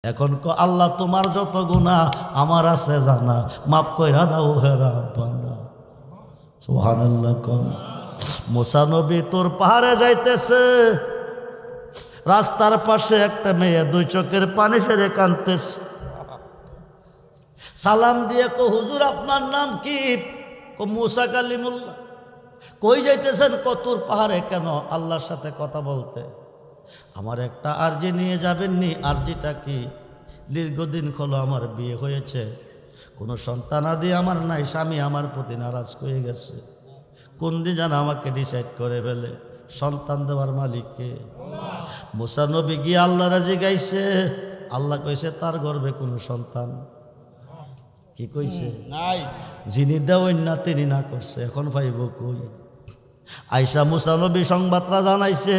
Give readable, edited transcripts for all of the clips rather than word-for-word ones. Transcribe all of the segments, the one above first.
এখন আল্লাহ তোমার যত গুনাহ আমার আছে জানা, মাফ কইরা দাও হে রাব্বানা। সুবহানাল্লাহ। কোন মুসা নবী তোর পাহাড়ে যাইতেছে, রাস্তার পাশে একটা মেয়ে দুই চোখের পানি ফেলে কাঁদতেছে। সালাম দিয়ে কো হুজুর আপনার নাম কি? কো মুসা কালিমুল্লাহ। কই যাইতেছেন? কতুর পাহাড়ে। কেন? আল্লাহর সাথে কথা বলতে। আমার একটা আরজি নিয়ে যাবেননি? আরজিটা কি? দীর্ঘদিন হলো আমার বিয়ে হয়েছে, কোনো সন্তানাদি আমার নাই, স্বামী আমার প্রতি নারাজ হয়ে গেছে। কোন দিন যেন আমাকে ডিসাইড করে ফেলে, সন্তান দেওয়ার মালিককে। মুসা নবী গিয়ে আল্লাহ রাজি গাইছে। আল্লাহ কইছে তার গর্ভে কোনো সন্তান কি কইছে নাই, যিনি দেওয়েন না তিনি না করছে, এখন ভাইব কই? আইসা মুসা নবী সংবাদটা জানাইছে।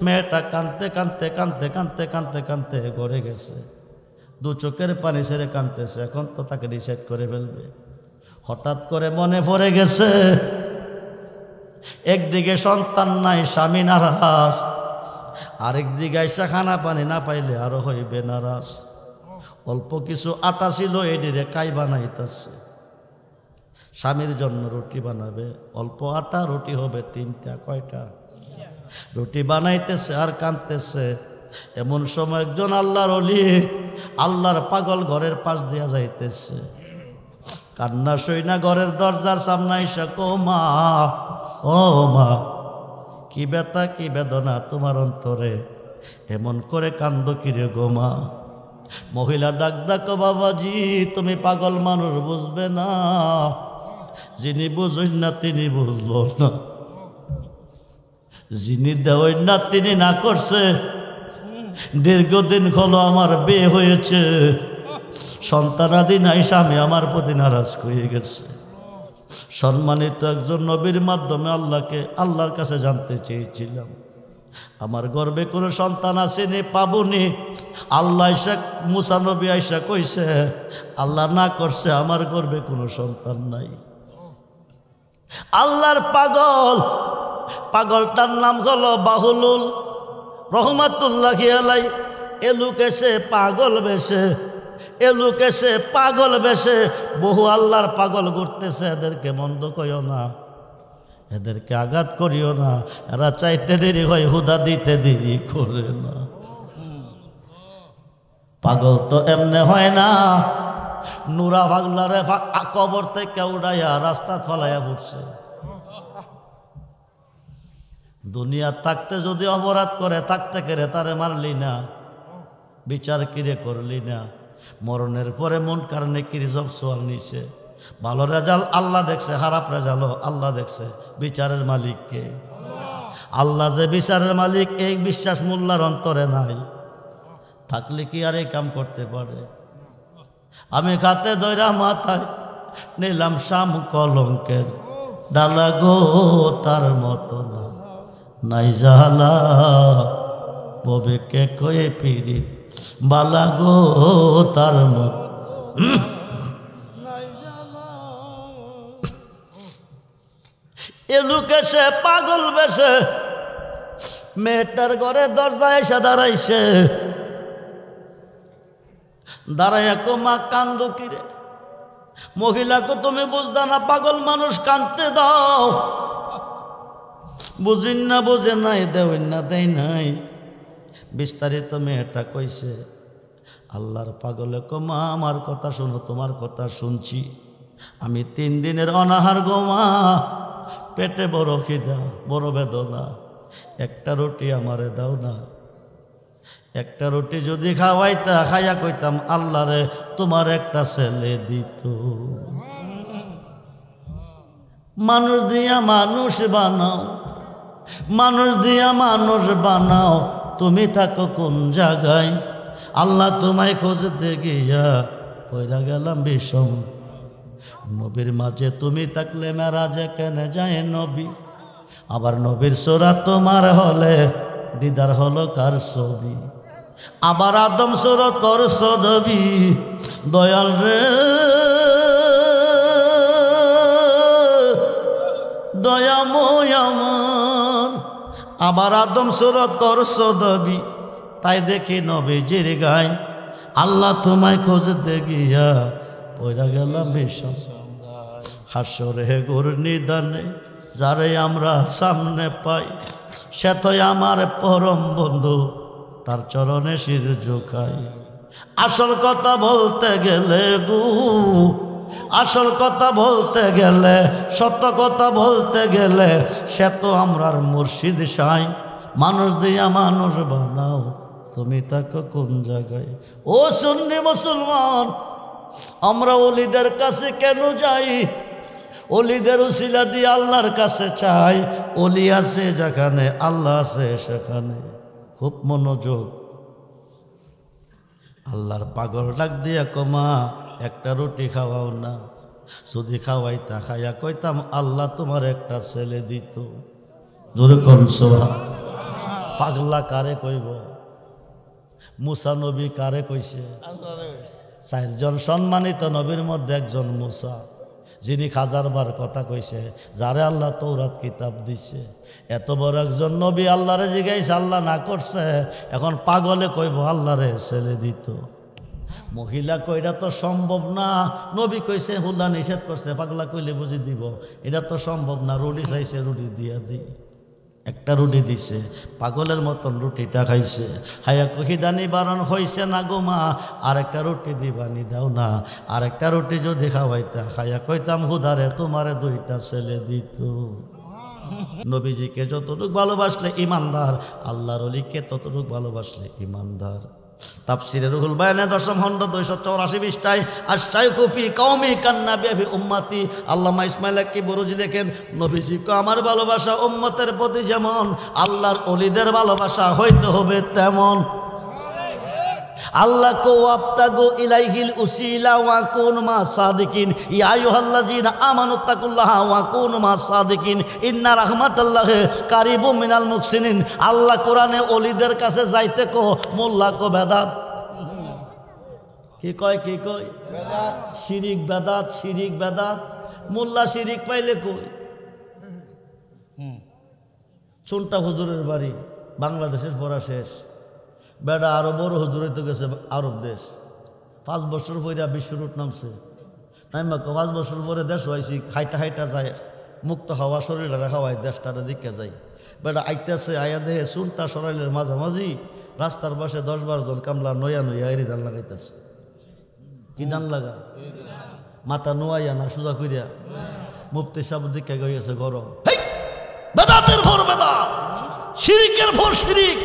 মেয়েটা কাঁদতে কাঁদতে কাঁদতে কাঁদতে কাঁদতে কাঁদতে ঘরে গেছে, দু চোখের পানি ছেড়ে কাঁদতেছে। এখন তো তাকে ডিসাইড করে ফেলবে। হঠাৎ করে মনে পড়ে গেছে, একদিকে সন্তান নাই, স্বামী নারাজ, আরেকদিকে আইসা খানা পানি না পাইলে আরো হইবে নারাজ। অল্প কিছু আটা ছিল, এদিকে কাই বানাইতেছে। স্বামীর জন্য রুটি বানাবে, অল্প আটা, রুটি হবে 3টা। কয়টা রুটি বানাইতেছে আর কাঁদতেছে। এমন সময় একজন আল্লাহর ওলি, আল্লাহর পাগল ঘরের পাশ দিয়া যাইতেছে। কান্না সইনা ঘরের দরজার সামনে আইসা কো মা, ও মা, কি ব্যথা কি বেদনা তোমার অন্তরে, এমন করে কান্দ কিরে গো মা? মহিলা ডাক ডাক, বাবাজি তুমি পাগল মানুষ, বুঝবে না, যিনি বুঝুন না তিনি বুঝলো না, যিনি দেওয়েন না তিনি না করছে। দীর্ঘদিন হলো আমার বিয়ে হয়েছে, সন্তানাদি নাই, স্বামী আমার প্রতি নারাজ হয়ে গেছে। সম্মানিত একজন নবীর মাধ্যমে আল্লাহর কাছে জানতে চেয়েছিলাম, আমার গর্ভে কোনো সন্তান আসেনি, পাবনি। আল্লাহ আইসা, মুসা নবী আইসা কইছে আল্লাহ না করছে, আমার গর্ভে কোনো সন্তান নাই। আল্লাহর পাগল, পাগলটার নাম হলো বাহুলুল রহমাতুল্লাহি আলাইহি। এলুক এসে পাগল বেশে, এলুক এসে পাগল বেশে বহু আল্লাহর পাগল ঘুরতেছে। এদেরকে মন্দ কইও না, এদেরকে আঘাত করিও না, এরা চাইতে দেরি হয়, হুদা দিতে দেরি করে না। পাগল তো এমনে হয় না। নুরা পাগলারে কবর থেকে উড়াইয়া রাস্তা ফলাইয়া ফুটছে। দুনিয়া থাকতে যদি অপরাধ করে, থাকতে কেড়ে তারে মারলি না, বিচার কিরে করলি না, মরণের পরে মন কারণে কিরে সব সোয়াল নিছে। ভালো রেজাল্ট আল্লাহ দেখছে, খারাপ রেজাল্ট আল্লাহ দেখছে। বিচারের মালিককে, আল্লাহ যে বিচারের মালিক, এই বিশ্বাস মোল্লার অন্তরে নাই, থাকলে কি আর এই কাম করতে পারে? আমি খাতে দইরা মাথায় নিলাম শাম কলঙ্কের ডালা গো, তার মতো না নাই জালা, ববেকে কয়ে পিরি বালা গো, তার মতো। এলুক এসে পাগল বেশে মেয়েটার ঘরে দরজায় এসে দাঁড়াইছে। দাঁড়াইয়া কো মা কান্দো কিরে? মহিলাকে তুমি বুঝদা না, পাগল মানুষ কান্দতে দাও। বুঝিন না, বুঝে নাই, দেওয়েন না, দেয় নাই। বিস্তারিত মেয়েটা কইছে। আল্লাহর পাগলে কো মা আমার কথা শোনো, তোমার কথা শুনছি। আমি 3 দিনের অনাহার গো মা, পেটে বড় খিদা, বড় বেদনা, একটা রুটি আমারে দাও না। একটা রুটি যদি খাওয়াইতা, খাইয়া কইতাম আল্লাহ রে তোমার একটা ছেলে দিত। মানুষ দিয়া মানুষ বানাও, মানুষ দিয়া মানুষ বানাও, তুমি থাকো কোন জায়গায়? আল্লাহ তোমায় খুঁজতে গিয়া পয়রা গেলাম বিষম। নবীর মাঝে তুমি থাকলে মেরাজে কেন যায় নবী? আবার নবীর সুরাত তোমার হলে দিদার হলো কার ছবি? আবার আদম সুরত করছো দবি, দয়াল রে দয়াময় আমার। আবার আদম সুরত করছো দবি, তাই দেখি নবীজির গায় আল্লাহ তোমায় খোঁজতে গিয়া পয়রা গেলাম বিষম হাসরে ঘূর্ণিদানে যারে আমরা সামনে পাই সে তো আমার পরম বন্ধু তার চরণে শির ঝুঁকাই আসল কথা বলতে গেলে আসল কথা বলতে গেলে সত্য কথা বলতে গেলে সে তো আমরার মুর্শিদ সাই মানুষ দিয়া মানুষ বানাও তুমি তাকে কোন জায়গায় ও সুন্নি মুসলমান আমরা ওলিদের কাছে কেন যাই ওলিদের উসিলা দিয়ে আল্লাহর কাছে চাই ওলি আছে যেখানে আল্লাহ আছে সেখানে খুব মনোযোগ আল্লাহর পাগল ডাক দিয়া কমা একটা রুটি খাওয়াও না যদি খাওয়াইতা খাইয়া কইতাম আল্লাহ তোমার একটা ছেলে দিত জোরে কোন সুবহান পাগলা কারে কইব মুসা নবী কারে কইছে চারজন সম্মানিত নবীর মধ্যে একজন মুসা যিনি হাজারবার কথা কইছে যারে আল্লাহ তৌরাত কিতাব দিছে এত বড় একজন নবী আল্লাহরে জিগাইছে আল্লাহ না করছে এখন পাগলে কইব আল্লাহরে ছেলে দিত মহিলা কইরা তো সম্ভব না নবী কইছে হুল্লা নিষেধ করছে পাগলা কইলে বুঝি দিব এটা তো সম্ভব না রুটি চাইছে রুটি দিয়া দিই একটা রুটি দিছে পাগলের মতন রুটিটা খাইছে হায়া কহিদানি বারণ হইছে না গো মা আরেকটা রুটি দিবানি দাও না আরেকটা রুটি যদি খাওয়াইতা খাইয়া কইতাম হুদারে তোমারে দুইটা ছেলে দিত নবীজিকে যতটুক ভালোবাসলে ইমানদার আল্লাহর ওলিকে ততটুক ভালোবাসলে ইমানদার তাফসিরে রুহুল বায়ানে 10ম খণ্ড 284 পৃষ্ঠায় আশ-শাইখু ফি কওমি কান্নাবি ফি উম্মতি আল্লামা ইসমাইল কি বুরুজি লেখেন নবীজিকে আমার ভালোবাসা উম্মতের প্রতি যেমন আল্লাহর ওলিদের ভালোবাসা হইতে হবে তেমন আল্লাহ কো আবতাগু ইলাইহিল উসিলা ওয়া কুনু মা সাদিকিন ইয়া আইয়ুহাল্লাযিনা আমানু তাকুল্লাহা ওয়া কুনু মা সাদিকিন ইন্না রাহমাতাল্লাহি কারিবুম মিনাল মুহসিনিন আল্লাহ কোরআনে ওলিদের কাছে যাইতে কো মোল্লা কো বেদাত কি কয় বেদাত শিরিক বেদাত মোল্লা শিরিক পাইলে কই চুনটা হুজুরের বাড়ি বাংলাদেশের পড়া শেষ বেড়া আরো বড় হুজুর হইতে গেছে আরব দেশ 5 বছর পরে বিশ্ব রুট নামছে তাই মা 5 বছর পরে দেশ হয়েছি হাইটা যায় মুক্ত হাওয়া শরীরে খাওয়ায় দেশটারে দিকে যাই বেড়া আইতেছে আয়া দেহে চুনটা সরাইলের মাঝামাঝি রাস্তার পাশে 10-12 জন কামলা নয়া এরি ধান লাগাইতেছে কি ধান লাগা মাথা নোয়াইয়া না সোজা করিয়া মুফতি সাহেব দিকে গিয়েছে গরম বেদাতের ভোর বেদাত শিরিকের ভোর শিরিক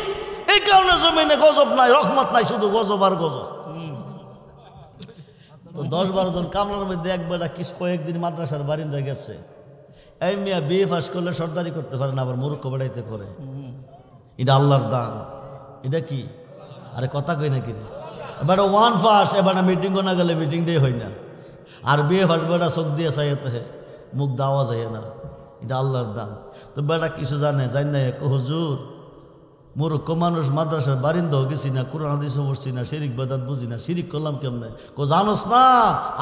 এই কারণে জমিনে গজব নাই রহমত নাই শুধু গজব আর গজব তো 10-12 জন কামলার মধ্যে এক বেলা কিছু কয়েকদিন মাদ্রাসার বারিন্দা গেছে এই মিয়া বিএ পাস করলে সর্দারি করতে পারে না আবার মূর্খ বেড়াইতে করে এটা আল্লাহর দান এটা কি আরে কথা কই নাকি এবার 1 পাস এবার মিটিং না গেলে মিটিং ডে হয় না আর বিএ পাস বেটা চোখ দিয়ে চাইতে হে মুখ দেওয়া যায় না এটা আল্লাহর দান তো বেটা কিছু জানে না হুজুর মূর্খ মানুষ মাদ্রাসার বারিন্দাও গেছি না কোরআন হাদিসও পড়ছি না শিরিক বেদাত বুঝি না শিরিক করলাম কেমনে জানোস না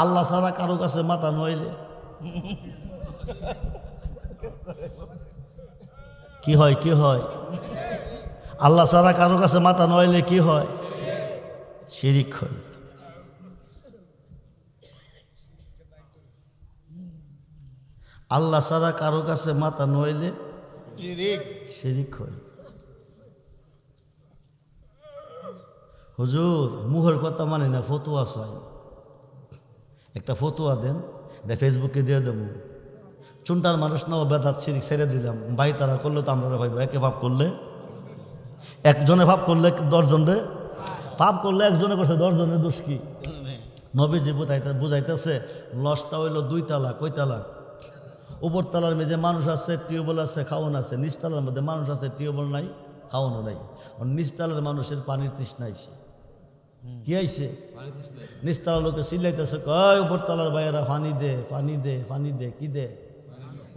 আল্লাহ ছাড়া কারো কাছে মাথা নইলে কি হয় আল্লাহ ছাড়া কারো কাছে মাথা নইলে কি হয় শিরিক হয় আল্লাহ ছাড়া কারো কাছে মাথা নইলে শিরিক হয় হুজুর মুহের কথা মানে না ফতুয়া চাই একটা ফতুয়া দেন এটা ফেসবুকে দিয়ে দেবো চুনটার মানুষ না বেদাত শিরিক ছেড়ে দিলাম ভাই তারা করলে তো আমরা ভাইব একে ভাব করলে একজনে ভাব করলে 10 জন রে পাপ করলে একজনে করছে 10 জনের দোষ কি নবীজি বুঝাইতেছে লসটা হইল 2 তালা কই তালা উপর তালার মেঝে মানুষ আছে টিউবওয়েল আছে খাওয়ান আছে নিচতলার মধ্যে মানুষ আছে টিউবওয়েল নাই খাওয়ানো নাই নিচতলার মানুষের পানির তৃষ্ণা আইছে কি আইছে নিচতলার লোকে চিল্লাইতেছে কয় উপর তলার ভাইয়েরা পানি দে কি দে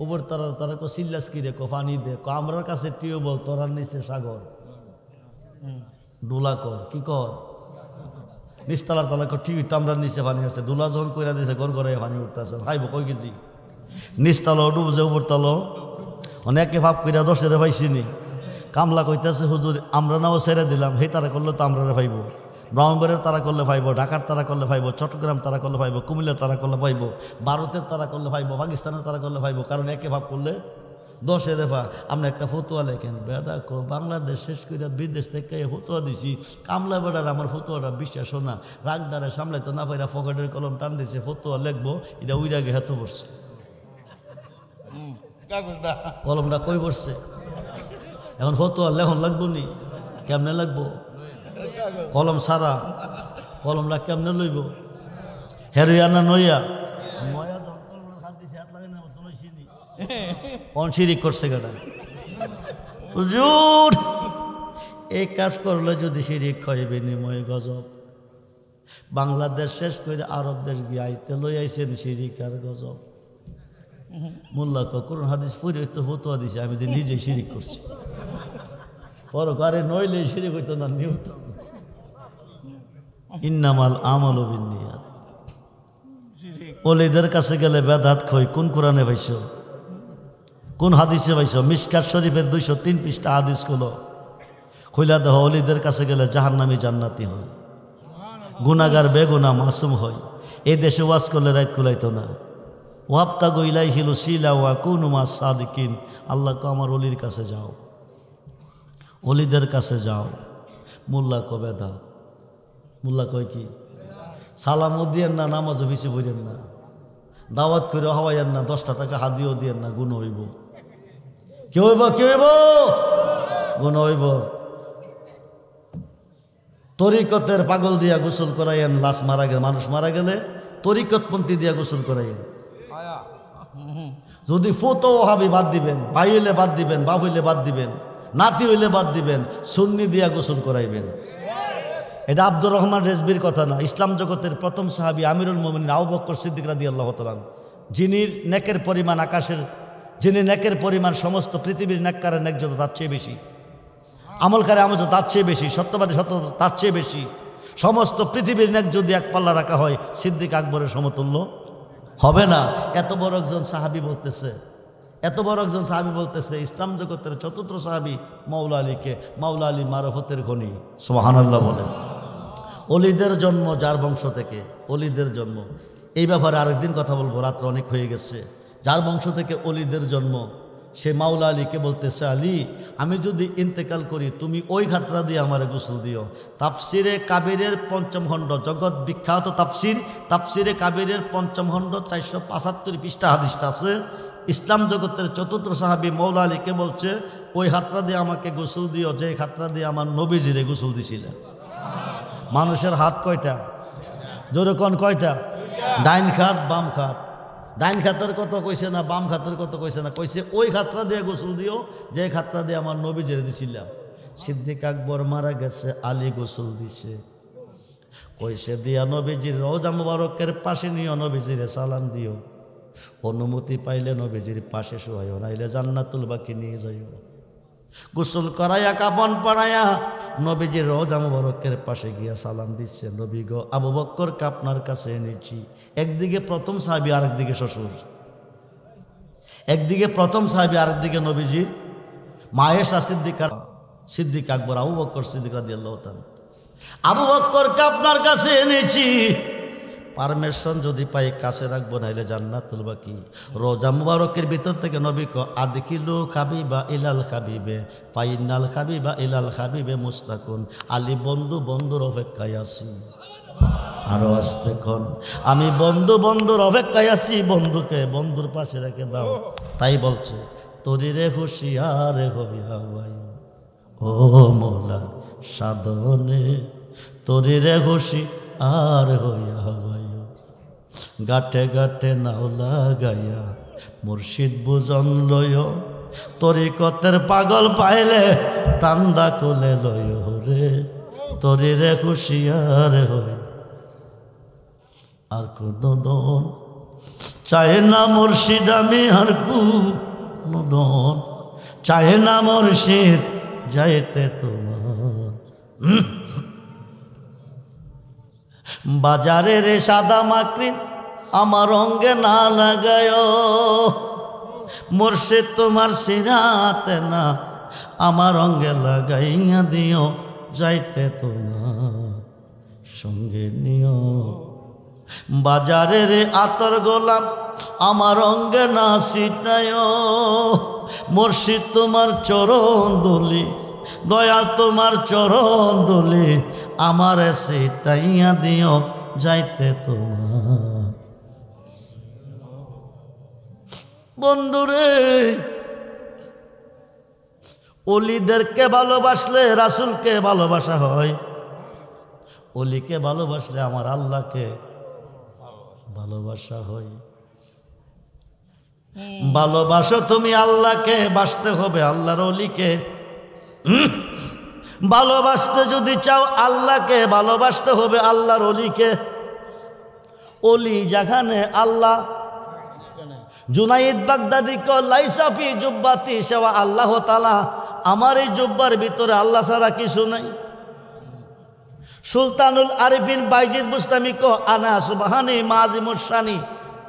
উপর তলার তারা কো চিল্লাস কি রে কো পানি দে আমরার কাছে টিউবওয়েল তোরার নিচে সাগর ডোলা কর কি কর নিচতলার তালা কো ঠিক তো আমরা নিচে পানি আছে ডোলা যখন কইরা দিয়েছে ঘরে পানি উঠতেছে ভাইব কই কেজি নিচতলা ডুবছে উপর তলা অনেকে ভাব কইরা 10 পাইছিনি কামলা কইতেছে হুজুর আমরা নাও ছেড়ে দিলাম হে তারা করলো তো আমরা ভাইব ব্রাহ্মণবাড়িয়ার তারা করলে পাইব, ঢাকার তারা করলে পাইব, চট্টগ্রাম তারা করলে পাইব, কুমিল্লার তারা করলে পাইব, ভারতের তারা করলে পাইব, পাকিস্তানের তারা করলে পাইব। কারণ একে ভাব করলে 10 রেফা। আপনি একটা ফতুয়া লেখেন, বেটা কো বাংলাদেশ শেষ করে বিদেশ থেকে ফতুয়া দিছি, কামলা বেটার আমার ফতুয়াটা বিশ্বাস না, রাগদারে সামলাইতো না পাইরা পকেটের কলম টান দিছে, ফতুয়া লিখবো, এটা উইরা গে হাতে পড়ছে, কলমটা কই পড়ছে, এখন ফতুয়া লেখন লাগবো নি, কেমনে লাগবো, কলম সারা, কলমটা কেমনে লইব, হেরুয়া না নইয়া শিরিক করছে গাড়া হুজুর। এই কাজ করলে যদি শিরিক হয় বিনিময় গজব। বাংলাদেশ শেষ করে আরব দেশ গিয়ে আইতে লই আইছেন শিরিক আর গজব। মোল্লা কোরআন হাদিস পড়ে তো ফতোয়া দিছে, আমি নিজে শিরিক করছি। পরকারে নইলে শিরিক হইতো না, নিয়ত ইন্নামাল আমালু বিন্নিয়াত। ওলিদের কাছে গেলে বেদাত খই, কোন কোরআনে পাইছো, কোন হাদিসে পাইছো? মিশকাত শরীফের 203 পৃষ্ঠা হাদিস গুলো খুইলা দেহ। ওলিদের কাছে গেলে জাহান্নামী জান্নাতি হয়, গুনাহগার বেগুনা মাসুম হয়। এই দেশে ওয়াজ করলে রাত কুলাইতো না। ওয়াবতাগু ইলাইহিল ওয়াসিলা ওয়া কুনু মাস সাদিকিন। আল্লাহ কো আমার ওলির কাছে যাও, ওলিদের কাছে যাও। মোল্লা কো বেদা, মোল্লা কয় কি? সালামও দিয়েন না, নামাজও বেশি পড়েন না, দাওয়াত করে হওয়াইয়েন না, 10টা টাকা হাদিও দিয়েন না, গুণ হইব। কে হইব? কে হইব? গুণ হইব। তরিকতের পাগল দিয়া গোসল করাইয়েন, লাশ মারা গেলে, মানুষ মারা গেলে তরিকতপন্থী দিয়া গোসল করাইয়েন। যদি ফতো হাবি বাদ দিবেন, ভাই হইলে বাদ দিবেন, বাপ হইলে বাদ দিবেন, নাতি হইলে বাদ দিবেন, সুন্নি দিয়া গোসল করাইবেন। এটা আব্দুর রহমান রেজবির কথা না, ইসলাম জগতের প্রথম সাহাবী আমিরুল মুমিনিন আবু বকর সিদ্দিক রাদিয়াল্লাহু তাআলা, যিনি নেকের পরিমাণ আকাশের, যিনি নেকের পরিমাণ সমস্ত পৃথিবীর নেককারের নেক যত তার চেয়ে বেশি, আমলকারে আমল তার চেয়ে বেশি, সত্যবাদী সত্য তার চেয়ে বেশি। সমস্ত পৃথিবীর নেক যদি এক পাল্লা রাখা হয়, সিদ্দিক আকবরের সমতুল্য হবে না। এত বড় একজন সাহাবী বলতেছে, এত বড় একজন সাহাবী বলতেছে, ইসলাম জগতের চতুর্থ সাহাবী মাওলা আলীকে, মাওলা আলী মারফতের খনি। সুবহানাল্লাহ বলেন। অলিদের জন্ম যার বংশ থেকে, অলিদের জন্ম, এই ব্যাপারে আরেকদিন কথা বলবো, রাত্র অনেক হয়ে গেছে। যার বংশ থেকে অলিদের জন্ম, সে মাওলা আলীকে বলতেছে, আলী আমি যদি ইন্তেকাল করি, তুমি ওই খাতরা দিয়ে আমারে গোসল দিও। তাফসিরে কাবিরের 5ম খণ্ড, জগৎ বিখ্যাত তাফসির, তাফসিরে কাবিরের 5ম খণ্ড 475 পৃষ্ঠা হাদিসটা আছে। ইসলাম জগতের চতুর্থ সাহাবী মাওলা আলীকে বলছে, ওই খাতরা দিয়ে আমাকে গোসল দিও, যে খাতরা দিয়ে আমার নবীজিরে গোসল দিছিলেন। মানুষের হাত কয়টা? জোরে কোন কয়টা? ডাইন খাত বাম খাত। ডাইন খাতের কত কইছে না, বাম খাতের কত কইছে না, কইছে ওই খাতরা দিয়ে গোসল দিও, যে খাতরা দিয়ে আমার নবী জেরে দিছিলাম। সিদ্দিক আকবর মারা গেছে, আলী গোসল দিছে, কইছে দিয়া নবীজির রওজা মুবারকের পাশে নিও, নবীজিরে সালাম দিও, অনুমতি পাইলে নবীজির পাশে শোয়াইও, নাইলে জান্নাতুল বাকি নিয়ে যাইও। গোসল করাইয়া কাপন পরাইয়া নবীজির রওজা মুবারকের পাশে গিয়া সালাম দিচ্ছে, নবী গো আবু বকরকে আপনার কাছে এনেছি। একদিকে প্রথম সাহাবী, আরেকদিকে শ্বশুর, একদিকে প্রথম সাহাবী, আরেকদিকে নবীজির মায়েশা সিদ্দিকা, সিদ্দিক আকবর আবু বকর সিদ্দিক রাদিয়াল্লাহু তাআলা। আবু বকরকে আপনার কাছে এনেছি, পারমিশন যদি পাই কাছে রাখবো, নাইলে জান্নাতুল বাকি। রোজা মুবারকের ভিতর থেকে নবী ক আদখিলু খাবিবা ইলাল খাবিবে ফাইনাল খাবিবা ইলাল খাবিবে মুস্তাকুন। আলী বন্ধু বন্ধুর অপেক্ষায় আছি। আরো আসতে কোন, আমি বন্ধু বন্ধুর অপেক্ষায় আছি, বন্ধুকে বন্ধুর পাশে রেখে দাও। তাই বলছে, তরিরে হুশিয়ারে হবি হাওয়াই, ও মোলা সাধনে তরিরে হুশি আর হইয়া হাওয়াই, গাঠে গাঠে নাও লাগাইয়া মুর্শিদ বুজন লয়, তরিকতের পাগল পাইলে টান্দা কোলে লয় রে, তরিরে খুশিয়ার হই আর কোনো দন চায় না মুর্শিদ, আমি আর কোনো দন চায় না মুর্শিদ যাইতে তোমার। বাজারে রে সাদা মাকড়ি আমার অঙ্গে না লাগায়, মুর্শিদ তোমার সিরাতে না আমার অঙ্গে লাগাইয়া দিও, যাইতে তোমার সঙ্গে নিও। বাজারের আতর গোলাপ আমার অঙ্গে না ছিটায়, মুর্শিদ তোমার চরণ দুলি, দয়াল তোমার চরণ দুলি, আমার ছিটাইয়া দিও যাইতে তোমার। বন্ধুরে, অলিদেরকে ভালোবাসলে রাসূলকে ভালোবাসা হয়, অলিকে ভালোবাসলে আমার আল্লাহকে ভালোবাসা হয়। ভালোবাসো তুমি আল্লাহকে, বাসতে হবে আল্লাহর অলিকে। ভালোবাসতে যদি চাও আল্লাহকে, ভালোবাসতে হবে আল্লাহর অলিকে। অলি যেখানে আল্লাহ, জুনাইদ বাগদাদি কো লাইসা ফি জুব্বাতি সেওয়া আল্লাহ তাআলা, আমার এই জুব্বার ভিতরে আল্লাহ ছাড়া কিছু নাই। সুলতানুল আরিফিন বাইজিদ বুস্তামি কো আনা সুবহানি মাজিমুশ শানি,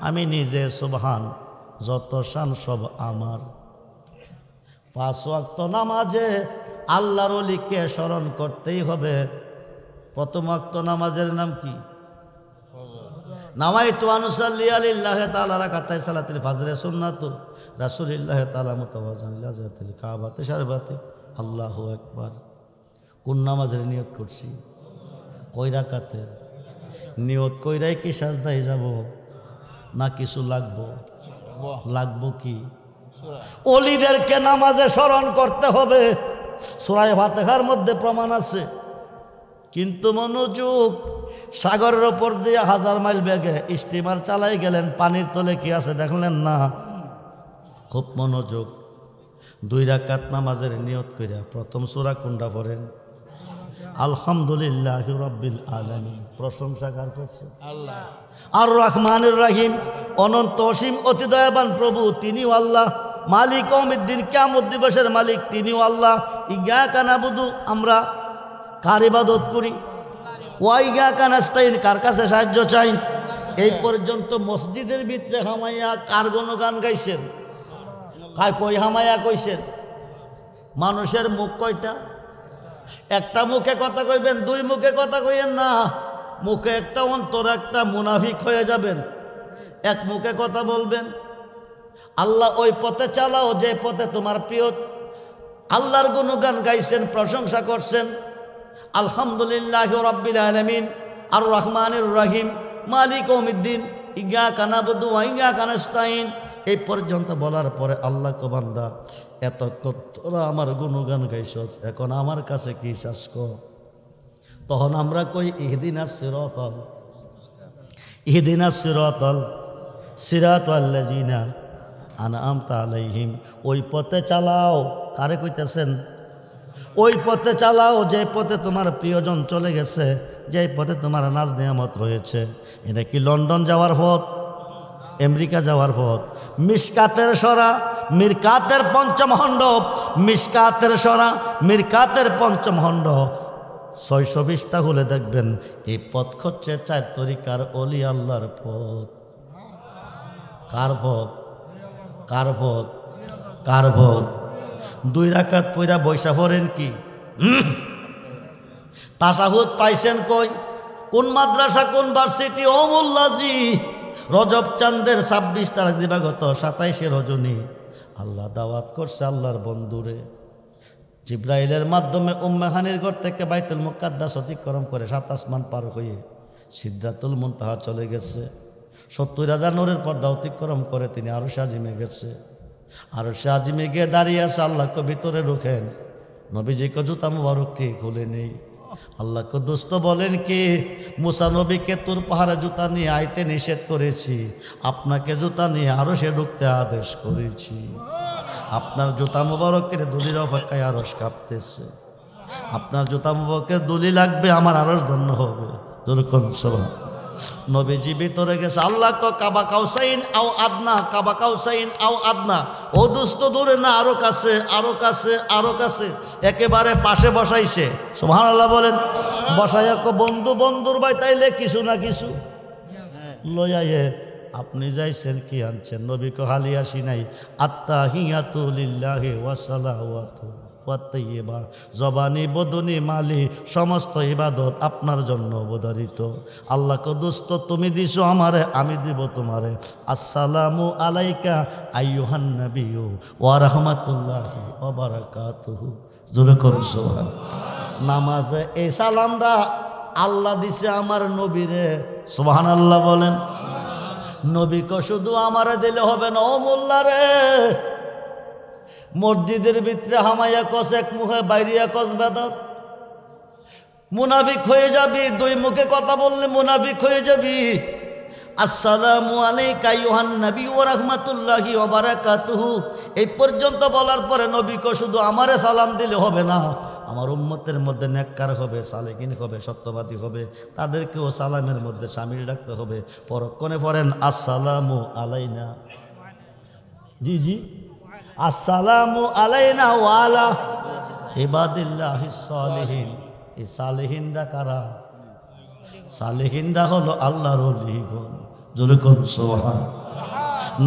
আমি নিজে সুবহান, যত শান সব আমার। 5 ওয়াক্ত নামাজে আল্লাহর ওলিকে স্মরণ করতেই হবে। প্রথম ওয়াক্ত নামাজের নাম কি? নাওয়াইতু আনুসাল্লি আলিল্লাহি তাআলা রাকাতাই সালাতুল ফজরে সুন্নাতু রাসূলিল্লাহি তাআলা মুতাওয়াজ্জিহান ইলা যাতিল কাবাতি শারবাতি। আল্লাহু আকবার। কোন নামাজের নিয়ত করছি? কয় রাকাতের? নিয়ত কইরাই কি সাজদায় যাব না কিছু লাগবো? লাগবো কি? ওলিদেরকে নামাজে স্মরণ করতে হবে। সূরা ফাতিহার মধ্যে প্রমাণ আছে। কিন্তু মনোযোগ, সাগরের ওপর দিয়ে 1000 মাইল বেগে স্টিমার চালাই গেলেন, পানির তলে কি আছে দেখলেন না? খুব মনোযোগ। 2 রাকাত নামাজের নিয়ত কইরা প্রথম সূরা কোনটা পড়েন? আলহামদুলিল্লাহি রাব্বিল আলামিন। প্রশংসা কার করছে? আল্লাহ। আর রহমানুর রহিম, অনন্ত অসীম অতি দয়াবান প্রভু, তিনিও আল্লাহ। মালিক ইয়াউমিদ্দিন, কিয়ামত দিবসের মালিক তিনিও আল্লাহ। ইয়্যাকা নাবুদু, আমরা কার ইবাদত করি? ওয়া ইয়্যাকা নাস্তাইন, কার কাছে সাহায্য চাই? এই পর্যন্ত মসজিদের ভিতরে হামাইয়া কার গুণগান গাইছেন? কই হামাইয়া কইছেন? মানুষের মুখ কয়টা? একটা মুখে কথা কইবেন, 2 মুখে কথা কইয়েন না। মুখে একটা, অন্তর একটা, মুনাফিক হয়ে যাবেন। এক মুখে কথা বলবেন। আল্লাহ ওই পথে চালাও যে পথে তোমার প্রিয়। আল্লাহর গুণগান গাইছেন, প্রশংসা করছেন। আলহামদুলিল্লাহি রাব্বিল আলামিন, আর রহমানির রহিম, মালিক ইয়াউমিদ্দিন, ইয়্যাকা নাবুদু ওয়া ইয়্যাকা নাস্তাইন। এই পর্যন্ত বলার পরে আল্লাহ কো বান্দা, এত তোরা আমার গুণগান গাইছস, এখন আমার কাছে কি চাস ক? তখন আমরা কই ইহদিনাস সিরাতাল, ইহদিনাস সিরাতাল সিরাতাল্লাযিনা আনআমতা আলাইহিম। ওই পথে চালাও। কারে কইতেছেন? ওই পথে চালাও যে পথে তোমার প্রিয়জন চলে গেছে, যে পথে তোমার নাজ নিয়ামত রয়েছে। এটা কি লন্ডন যাওয়ার পথ? আমেরিকা যাওয়ার পথ? মিশকাতের সরা, মিরকাতের পঞ্চম খণ্ড, মিশকাতের সরা, মিরকাতের পঞ্চম খণ্ড 620টা হলে দেখবেন এই পথ হচ্ছে 4 তরিকার অলি আল্লাহর পথ। কার পথ? কার পথ? কার পথ? 2 রাকাত পয়রা বৈশা পড়েন কি? তাশাহুদ পাইছেন কই? কোন মাদ্রাসা, কোন ভার্সিটি? ও মোল্লাজি, রজব চাঁদের 26 তারিখ দিবাগত 27শে রজনী আল্লাহ দাওয়াত করছে আল্লাহর বন্ধুরে। জিব্রাইলের মাধ্যমে উম্মে হানির ঘর থেকে বাইতুল মুকাদ্দাস অতিক্রম করে 7 আসমান পার হয়ে সিদরাতুল মুনতাহা চলে গেছে। 70,000 নূরের পর্দা অতিক্রম করে তিনি আরশে আজিমে গেছে। আরশে আজিমে গিয়ে দাঁড়িয়ে আছে। আল্লাহকে ভিতরে ঢোকেন, নবীজিকে জুতা মুবারকটি খুলে নেই। আল্লাহকে দোস্ত বলেন কি, মুসা নবীকে তুর পাহাড়ে জুতা নিয়ে আইতে নিষেধ করেছি, আপনাকে জুতা নিয়ে আরশে ঢুকতে আদেশ করেছি। আপনার জুতা মুবারকের দলিল অপেক্ষায় আরশ কাঁপতেছে। আপনার জুতা মুবারকের দলিল লাগবে, আমার আরশ ধন্য হবে। দুরকম সভা নবীজি ভিতরে গেছে। আল্লাহ কো কাবা কাউসাইন আও আদনা, কাবা কাউসাইন আও আদনা। ও দোস্ত দূরে না, আরো কাছে, আরো কাছে, আরো কাছে, একেবারে পাশে বসাইছে। সুবহানাল্লাহ বলেন। বসাইয়া কো বন্ধু, বন্ধুর ভাই তাইলে কিছু না কিছু লইয়ায়ে আপনি যাইছেন, কি আনছেন? নবী কো হালি আসি নাই। আত্তাহিয়াতু লিল্লাহি ওয়া সালাওয়াতু ওয়া তাইয়্যিবা, জবানি বদনি মালি সমস্ত ইবাদত আপনার জন্য অবধারিত। আল্লাহকে দোস্ত তুমি দিছো আমারে, আমি দিব তোমারে। আসসালামু আলাইকা আইয়ুহান নাবিয়্যু ওয়া রাহমাতুল্লাহি ওয়া বারাকাতুহু। জোরে করুন সুবহানাল্লাহ। নামাজে এই সালামটা আল্লাহ দিছে আমার নবীরে, সুবহানাল্লাহ বলেন। নবীকে শুধু আমারে দিলে হবে না, ও মোল্লা রে, মসজিদের ভিতরে হামাইয়া কস এক মুখে বাইরিয়া কস বেদাত, মুনাফিক হয়ে যাবি। দুই মুখে কথা বললে মুনাফিক হয়ে যাবি। আসসালামু আলাইকা আইয়ুহান নবী ওয়া রাহমাতুল্লাহি ওয়া বারাকাতুহু, এই পর্যন্ত বলার পরে নবীকে শুধু আমারে সালাম দিলে হবে না, আমার উম্মতের মধ্যে নেককার হবে, সালেকিন হবে, সত্যবাদী হবে, তাদেরকেও সালামের মধ্যে শামিল রাখতে হবে। পরক্ষণে পড়েন আসসালামু আলাইনা, জি জি, আসসালামু আলাইনা ওয়া আলা ইবাদিল্লাহিস সালিহিন। এই সালেহিনরা কারা? সালেহিনরা হলো আল্লাহর ওলিগণ। জোরে কোন সুবহানাল্লাহ।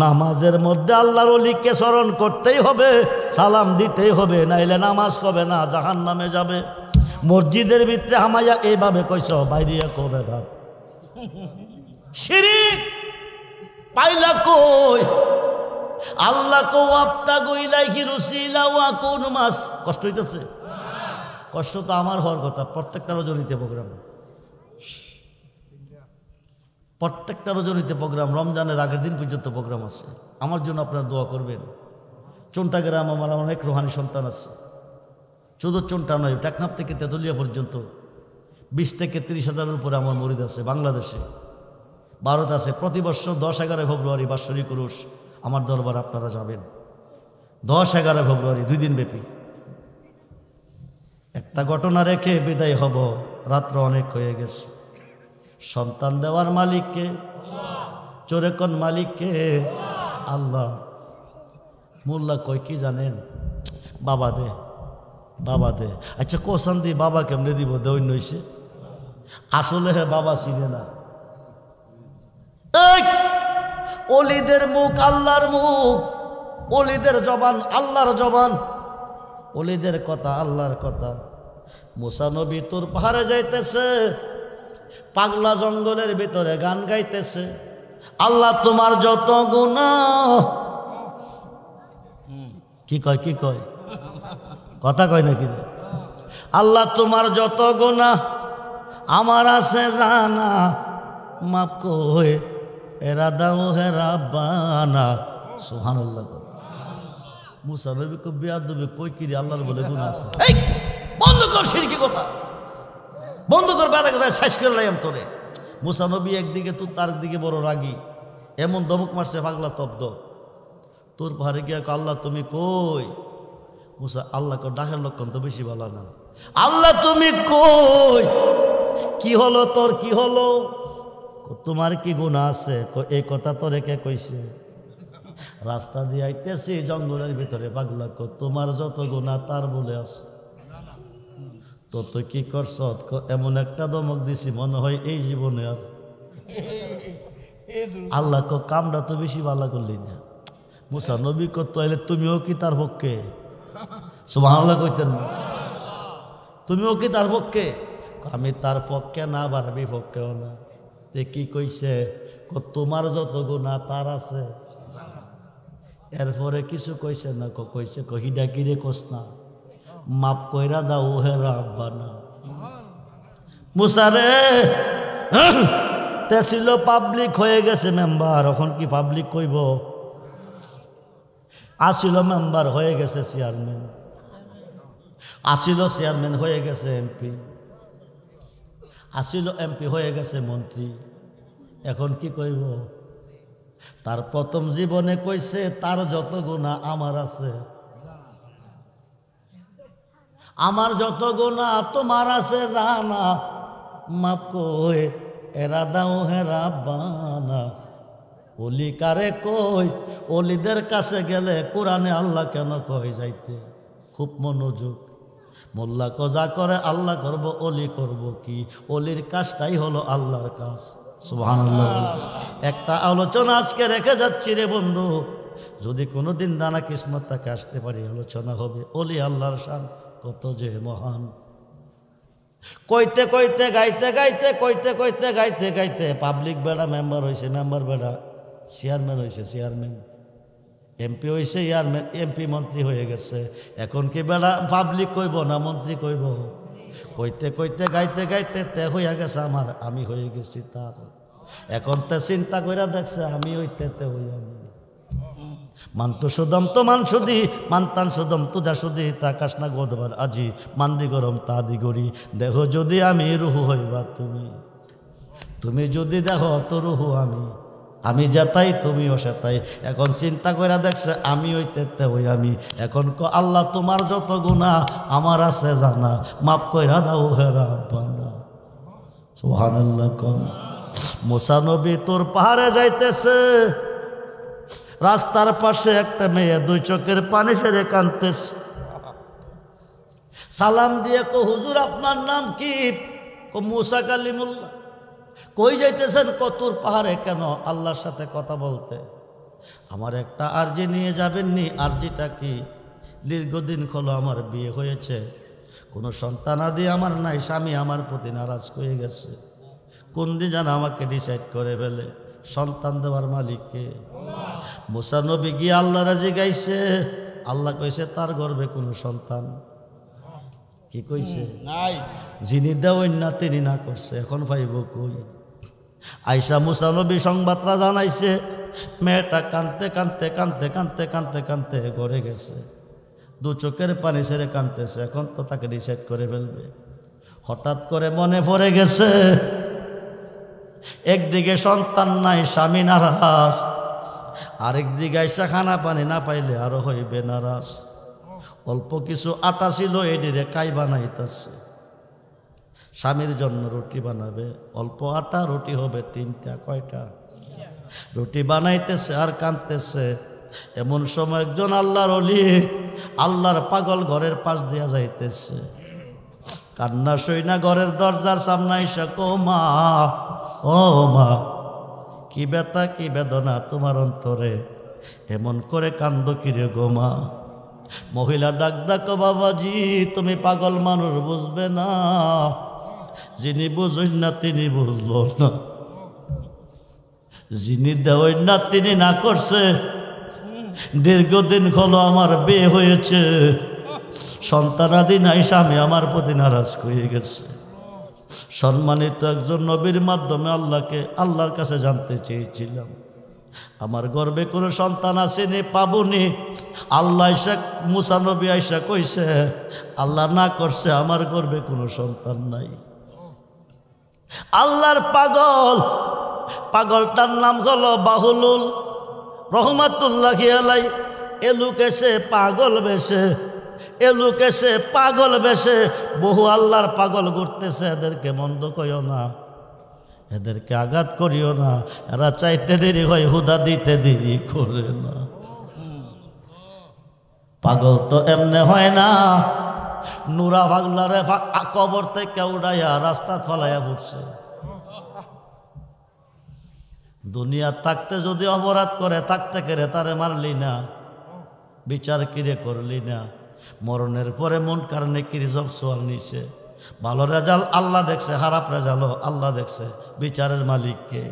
নামাজের মধ্যে আল্লাহর ওলিকে স্মরণ করতেই হবে, সালাম দিতেই হবে, নাইলে নামাজ হবে না, জাহান্নামে যাবে। মসজিদের ভিতরে হামাইয়া এইভাবে কইছ, বাইরিয়া কবে ধার শিরিক পাইলা কই? আল্লাহ কো আপতা গইলাই কি রুসিলা ওয়া কোন মাস। কষ্ট হইতেছে? কষ্ট তো আমার হওয়ার কথা। প্রত্যেকটা রজনীতে প্রোগ্রাম, প্রত্যেকটা রজনীতে প্রোগ্রাম, রমজানের আগের দিন পর্যন্ত প্রোগ্রাম আছে। আমার জন্য আপনারা দোয়া করবেন। চোনটা গ্রাম আমার অনেক রোহানি সন্তান আছে, শুধু চোনটা নয়, টেকনাফ থেকে তেঁতুলিয়া পর্যন্ত 20 থেকে 30 হাজারের উপরে আমার মুরিদ আছে। বাংলাদেশে, ভারত আছে। প্রতি বছর 10-11 ফেব্রুয়ারি বাৎসরিক উরুস আমার দরবার আপনারা যাবেন। 10-11 ফেব্রুয়ারি 2 দিন ব্যাপী। একটা ঘটনা রেখে বিদায় হব, রাত্র অনেক হয়ে গেছে। সন্তান দেওয়ার মালিককে, চোরে কোন মালিককে? আল্লাহ। মোল্লা কয় কি জানেন? বাবা দে, বাবা দে। আচ্ছা কোসান দি বাবা কেমনে দিব? দৈন্য হইছে। আসলে হে বাবা চিনে না। ওলিদের মুখ আল্লাহর মুখ, ওলিদের জবান আল্লাহর জবান, ওলিদের কথা আল্লাহর কথা। মুসা নবী তোর পাহাড়ে যাইতেছে, পাগলা জঙ্গলের ভিতরে গান গাইতেছে, আল্লাহ তোমার যত গুনাহ। কি কয়? কি কয়? কথা কয় নাকি? আল্লাহ তোমার যত গুনাহ আমার আছে জানা, মাফ কই এরা দাও হে রাব্বানা। সুবহানাল্লাহ। মুসা নবী কো বেয়াদবি কই কি রে? আল্লাহর বলে গুনাহ আছে। এই বন্ধ কর শিরকি কথা, বন্ধ কর, বেদা কথা শেষ করে লাইম তোরে। মুসা নবী একদিকে তুই, তার দিকে বড় রাগী, এমন দমক মারছে পাগলা তব্দ। তোর পাহাড়ে গিয়ে আল্লাহ তুমি কই? মুসা আল্লাহ কো ডাকের লক্ষণ তো বেশি ভালো না। আল্লাহ তুমি কই? কি হলো তোর? কি হলো? তোমার কি গুনাহ আছে? এই কথা তোরে কে কইছে? রাস্তা দিয়ে আইতেছি জঙ্গলের ভিতরে, পাগলা কো তোমার যত গুনাহ তার বলে আছে। তো তুই কি করছ? এমন একটা দমক দিছি মনে হয় এই জীবনে আর। আল্লাহ কো কামটা তো বেশি ভালো করলি না। মুসা নবী কো তাইলে তুমিও কি তার পক্ষে? সুবহানাল্লাহ কইতেন না? তুমিও কি তার পক্ষে? আমি তার পক্ষে না, আবার বিপক্ষেও না। তে কি কইছে? তোমার যত গুনাহ তার আছে। এরপরে কিছু কইছে না, কইছে কহিদা কিরে কোস না, মাপ কইরা দাও হে রাব্বানা। মুসা রে তে ছিল পাবলিক, হয়ে গেছে মেম্বার, এখন কি পাবলিক কইব? আসিল মেম্বার, হয়ে গেছে চেয়ারম্যান, আসিল চেয়ারম্যান, হয়ে গেছে এমপি, আসিল এমপি, হয়ে গেছে মন্ত্রী। এখন কি কইব? তার প্রথম জীবনে কইছে তার যত গুনাহ আমার আছে, আমার যত গুনাহ তোমার আছে জানা, মাপ কই এরা দাও হে রাব্বানা। ওলি কারে কই? ওলিদের কাছে গেলে কোরআনে আল্লাহ কেন কই যাইতে? খুব মনোযোগ। মোল্লা কজা করে আল্লাহ করব, ওলি করব কি? ওলির কাজটাই হলো আল্লাহর কাজ। সুবহানাল্লাহ। একটা আলোচনা আজকে রেখে যাচ্ছি রে বন্ধু, যদি কোনো দিন দানা কিসমত তাকে আসতে পারি আলোচনা হবে ওলি আল্লাহর শান কত যে মহান। কইতে কইতে গাইতে গাইতে কইতে কইতে গাইতে গাইতে পাবলিক বেড়া মেম্বার হয়েছে, মেম্বার বেড়া চেয়ারম্যান হয়েছে, চেয়ারম্যান এমপি হয়েছে, এমপি মন্ত্রী হয়ে গেছে। এখন কি বেড়া পাবলিক কইব না মন্ত্রী কইব? কইতে কইতে গাইতে গাইতে তে হইয়া গেছে আমার, আমি হয়ে গেছি তার। এখন তে চিন্তা কইরা দেখছে আমি হইতে তে হইয়া মানতো সুদম তো মান সুদি মানতান সুদম তুজা সুদি তা কাশনা গোদবার আজি মান্দি গরম তা দি গড়ি দেহ যদি আমি রুহু হইবা তুমি, তুমি যদি দেখো তো রুহু আমি যেতাই তুমিও সেতাই। এখন চিন্তা করে দেখছে আমি হইতে হই আমি। এখন আল্লাহ তোমার যত গুনাহ আমার আছে জানা, মাফ কইরা দাও হে রাব্বানা। সুবহানাল্লাহ। কোন মুসা নবী তোর পাহাড়ে যাইতেছে, রাস্তার পাশে একটা মেয়ে দুই চোখের পানি সেরে কাঁদতেছে। সালাম দিয়ে কো হুজুর আপনার নাম কি? কো মুসা কালিমুল্লাহ। কই যাইতেছেন? কতুর পাহাড়ে। কেন? আল্লাহর সাথে কথা বলতে। আমার একটা আরজি নিয়ে যাবেননি? আরজিটা কি? দীর্ঘদিন হলো আমার বিয়ে হয়েছে, কোনো সন্তানাদি আমার নাই, স্বামী আমার প্রতি নারাজ হয়ে গেছে। কোন দিন যেন আমাকে ডিসাইড করে ফেলে, সন্তান দেওয়ার মালিককে। মুসা নবী গিয়ে আল্লাহ রাজি গাইছে। আল্লাহ কইছে তার গর্ভে কোনো সন্তান কি কইছে নাই, যিনি দেওয়েন না তিনি না করছে, এখন ভাইব কই? আইসা মুসা নবী সংবাদটা জানাইছে। মেয়েটা কানতে কানতে কানতে কানতে কানতে কানতে ঘরে গেছে, দু চোখের পানি ছেড়ে কানতেছে। এখন তো তাকে ডিসাইড করে ফেলবে। হঠাৎ করে মনে পড়ে গেছে একদিকে সন্তান নাই, স্বামী নারাজ, আরেকদিকে আইসা খানা পানি না পাইলে আরো হইবে নারাজ। অল্প কিছু আটা ছিল, এদিকে কাই বানাইতেছে। স্বামীর জন্য রুটি বানাবে, অল্প আটা, রুটি হবে 3টা। কয়টা রুটি বানাইতেছে আর কাঁদতেছে। এমন সময় একজন আল্লাহর ওলি, আল্লাহর পাগল ঘরের পাশ দিয়া যাইতেছে। কান্না সইনা ঘরের দরজার সামনে আইসা কো মা, ও মা, কি ব্যথা কি বেদনা তোমার অন্তরে, এমন করে কান্দ কিরে গো মা? মহিলা ডাক ডাক, বাবাজি তুমি পাগল মানুষ, বুঝবে না, যিনি বুঝুন না তিনি বুঝলো না, যিনি দেওয়েন না তিনি না করছে। দীর্ঘদিন হলো আমার বিয়ে হয়েছে, সন্তানাদি নাই, স্বামী আমার প্রতি নারাজ হয়ে গেছে। সম্মানিত একজন নবীর মাধ্যমে আল্লাহর কাছে জানতে চেয়েছিলাম আমার গর্ভে কোনো সন্তান আসেনি, পাবনি। আল্লাহ আইসা, মুসা নবী আইসা কইছে আল্লাহ না করছে, আমার গর্ভে কোনো সন্তান নাই। আল্লাহর পাগলটার নাম হলো বাহুলুল রহমাতুল্লাহি আলাইহি। এলুক এসে পাগল বেশে, এলুক এসে পাগল বেশে বহু আল্লাহর পাগল ঘুরতেছে। এদেরকে মন্দ কইও না, এদেরকে আঘাত করিও না, এরা চাইতে দেরি হয়, হুদা দিতে দেরি করে না। পাগল তো এমনে হয় না। নুরা পাগলারে কবর থেকে উড়াইয়া রাস্তা ফলাইয়া ফুটছে। দুনিয়া থাকতে যদি অপরাধ করে, থাকতে কেড়ে তারে মারলি না, বিচার কিরে করলি না, মরণের পরে মন কারণে কিরে সব সোয়াল নিছে। ভালো রেজাল্ট আল্লাহ দেখছে, খারাপ রেজাল্ট আল্লাহ দেখছে। বিচারের মালিককে,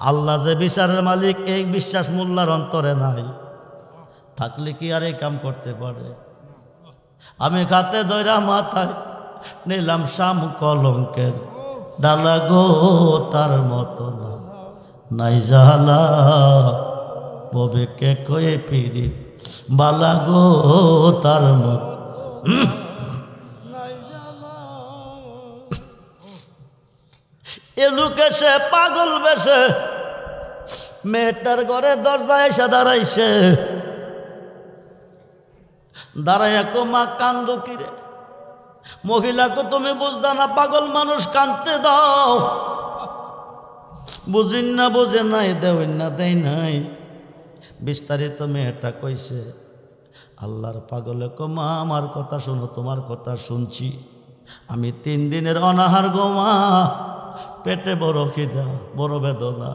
আল্লাহ যে বিচারের মালিক, এই বিশ্বাস মোল্লার অন্তরে নাই, থাকলে কি আর এই কাম করতে পারে? আমি খাতে দইরা মাথায় নিলাম শাম কলঙ্কের ডালা গো, তার মতো না নাই জালা, ববেকে কয়ে পিরি বালা গো, তার মতো এলুক এসে পাগল বেশে মেয়েটার ঘরে দরজায় এসে দাঁড়াইছে। দাঁড়াইয়া কো মা কান্দো কিরে? মহিলাকে তুমি বুঝদা না, পাগল মানুষ কান্দতে দাও। বুঝিন না, বুঝে নাই, দেওয়েন না, দেয় নাই। বিস্তারিত মেয়েটা কইছে। আল্লাহর পাগলে কো মা আমার কথা শোনো, তোমার কথা শুনছি। আমি 3 দিনের অনাহার গো মা, পেটে বড় খিদা, বড় বেদনা,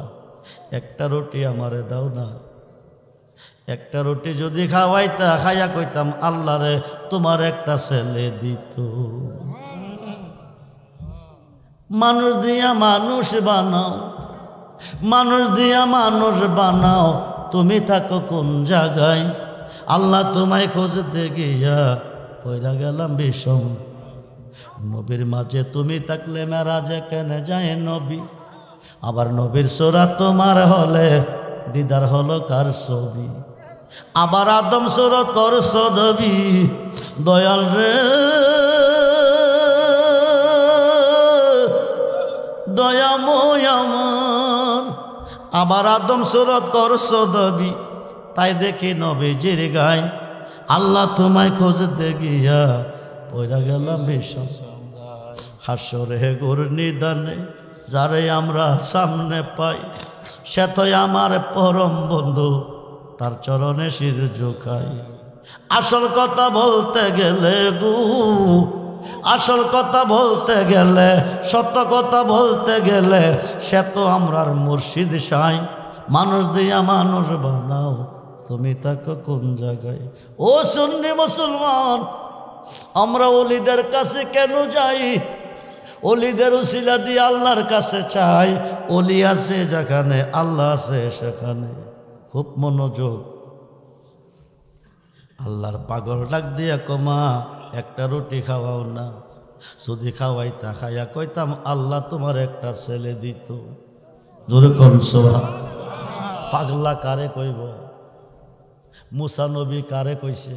একটা রুটি আমারে দাও না। একটা রুটি যদি খাওয়াইতা খাইয়া কইতাম আল্লাহ রে তোমার একটা ছেলে দিত। মানুষ দিয়া মানুষ বানাও, মানুষ দিয়া মানুষ বানাও, তুমি থাকো কোন জায়গায়? আল্লাহ তোমায় খুঁজতে গিয়া পয়রা গেলাম বিষম। নবীর মাঝে তুমি থাকলে মেরাজে কেন যায় নবী? আবার নবীর সুরাত তোমার হলে দিদার হলো কার ছবি? আবার আদম সুরত করছো দবি দয়াল রে, দয়াময় আমার। আবার আদম সুরত করছো দবি, তাই দেখি নবীজির গায় আল্লাহ তোমায় খুঁজতে গিয়া পয়রা গেলাম বিষম। হাসরে গোর নিদানে যারে আমরা সামনে পাই, সে তো আমার পরম বন্ধু, তার চরণে শির ঝুঁকাই। আসল কথা বলতে গেলে গু, আসল কথা বলতে গেলে, সত্য কথা বলতে গেলে, সে তো আমরার মুর্শিদ সাই। মানুষ দিয়া মানুষ বানাও, তুমি থাকো কোন জায়গায়? ও সুন্নি মুসলমান, আমরা ওলিদের কাছে কেন যাই? ওলিদের উসিলা দিয়ে আল্লাহর কাছে চাই। ওলি আছে যেখানে, আল্লাহ আছে সেখানে। খুব মনোযোগ। আল্লাহর পাগল ডাক দিয়া কমা একটা রুটি খাওয়াও না। যদি খাওয়াইতা খাইয়া কইতাম আল্লাহ তোমার একটা ছেলে দিত। জোরে কোন সুবহান। পাগলা কারে কইব? মুসা নবী কারে কইছে?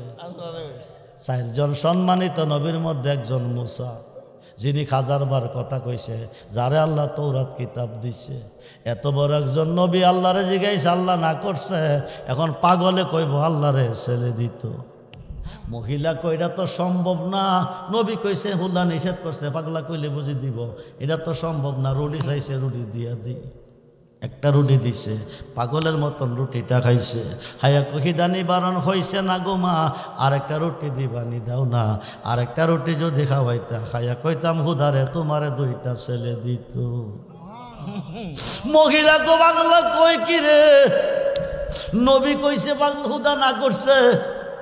চারজন সম্মানিত নবীর মধ্যে একজন মুসা, যিনি 1000 বার কথা কইছে, যারে আল্লাহ তৌরাত কিতাব দিছে। এত বড় একজন নবী আল্লাহরে জিগাইছে, আল্লাহ না করছে। এখন পাগলে কইব আল্লাহরে ছেলে দিত। মহিলা কইরা তো সম্ভব না। নবী কইছে হুল্লা নিষেধ করছে, পাগলা কইলে বুঝি দিব? এটা তো সম্ভব না। রুটি চাইছে, রুটি দিয়া দিই। একটা রুটি দিছে, পাগলের মতন রুটিটা খাইছে। হায়া কহিদানি বারণ হইছে না গো মা, আরেকটা রুটি দিবানি দাও না। আরেকটা রুটি যদি খাওয়াইতা খাইয়া কইতাম হুদারে তোমারে 2টা ছেলে দিত। মহিলা গো পাগলা কই কি রে? নবী কইছে পাগল হুদা না করছে।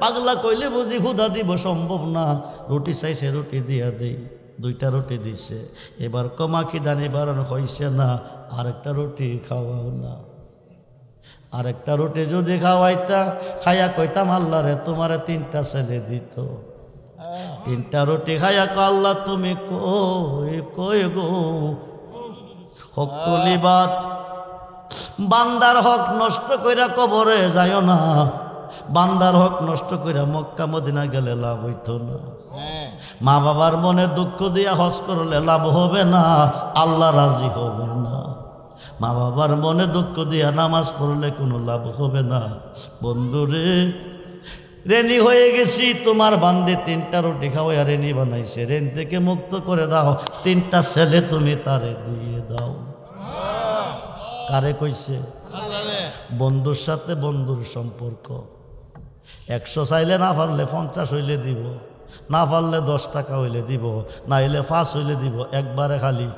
পাগলা কইলে বুঝি হুদা দিব? সম্ভব না। রুটি চাইছে, রুটি দিয়া দেই। 2টা রুটি দিছে। এবার কমা খিদানি বারণ হইছে না, আরেকটা রুটি খাওয়াও না। আরেকটা রুটি যদি খাওয়াইতা খাইয়া কইতাম আল্লাহ রে তোমারে 3টা ছেলে দিত। 3টা রুটি খাইয়া কো আল্লাহ তুমি কই কই গো? হকুলিবাদ, বান্দার হক নষ্ট কইরা কবরে যাইও না। বান্দার হক নষ্ট কইরা মক্কা মদিনা গেলে লাভ হইতো না। মা বাবার মনে দুঃখ দিয়া হজ করলে লাভ হবে না, আল্লাহ রাজি হবে না। মা বাবার মনে দুঃখ দিয়া নামাজ পড়লে কোনো লাভ হবে না। বন্ধুরে, রেনি হয়ে গেছি, তোমার বান্দে 3টা রুটি খাওয়াইয়া রেনি বানাইছে। রেন থেকে মুক্ত করে দাও, 3টা ছেলে তুমি তারে দিয়ে দাও। কারে কইছে? বন্ধুর সাথে বন্ধুর সম্পর্ক। 100 চাইলে না পারলে 50 হইলে দিব, না পারলে 10 টাকা হইলে দিব, না হইলে 5 হইলে দিব। একবারে খালি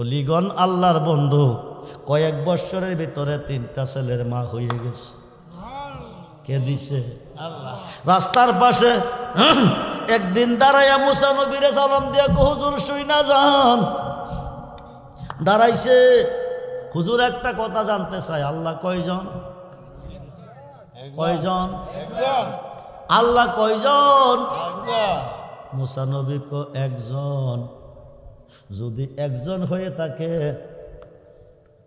অলিগণ আল্লাহর বন্ধু কয়েক বছরের ভিতরে 3টা ছেলের মা হয়ে গেছে। কে দিছে? আল্লাহ। রাস্তার পাশে একদিন দাঁড়াইয়া মুসা নবীরে সালাম দিয়া কো হুজুর শুই না যান। দাঁড়াইছে, হুজুর একটা কথা জানতে চাই, আল্লাহ কয়জন? কয়জন? আল্লাহ কয়জন? মুসা নবী কো একজন। যদি একজন হয়ে থাকে,